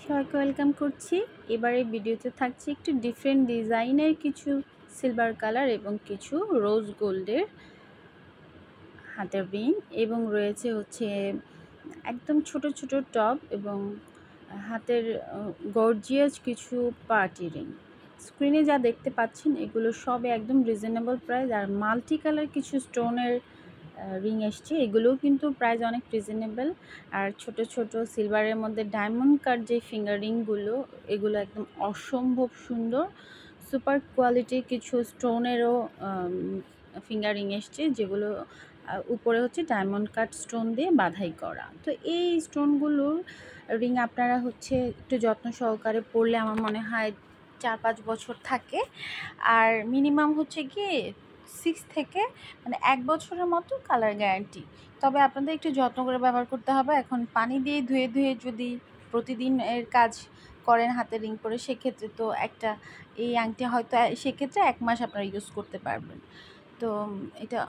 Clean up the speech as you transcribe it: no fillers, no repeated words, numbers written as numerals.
সবাইকে ওয়েলকাম করছি। এবারে ভিডিওতে থাকছে একটু ডিফারেন্ট ডিজাইনের কিছু সিলভার কালার এবং কিছু রোজ গোল্ডের হাতের রিং, এবং রয়েছে হচ্ছে একদম ছোট ছোট টপ এবং হাতের গর্জিয়াস কিছু পার্টি রিং। স্ক্রিনে যা দেখতে পাচ্ছেন এগুলো সবে একদম রিজনেবল প্রাইস, আর মাল্টি কালার কিছু স্টোনের রিং এসছে, এগুলোও কিন্তু প্রাইস অনেক রিজনেবল। আর ছোট ছোট সিলভারের মধ্যে ডায়মন্ড কাট যে ফিঙ্গার রিংগুলো, এগুলো একদম অসম্ভব সুন্দর। সুপার কোয়ালিটির কিছু স্টোনেরও ফিঙ্গার রিং এসছে, যেগুলো উপরে হচ্ছে ডায়মন্ড কাট স্টোন দিয়ে বাঁধাই করা। তো এই স্টোনগুলোর রিং আপনারা হচ্ছে একটু যত্ন সহকারে পরলে আমার মনে হয় 4-5 বছর থাকে। আর মিনিমাম হচ্ছে গিয়ে 6 থেকে 1 বছরের মতো কালার গ্যারান্টি। তবে আপনাদের একটু যত্ন করে ব্যবহার করতে হবে। এখন পানি দিয়ে ধুয়ে ধুয়ে যদি প্রতিদিন এর কাজ করেন হাতে রিং পরে, সেক্ষেত্রে তো এই আংটি হয়তো সেক্ষেত্রে 1 মাস আপনারা ইউজ করতে পারবেন। তো এটা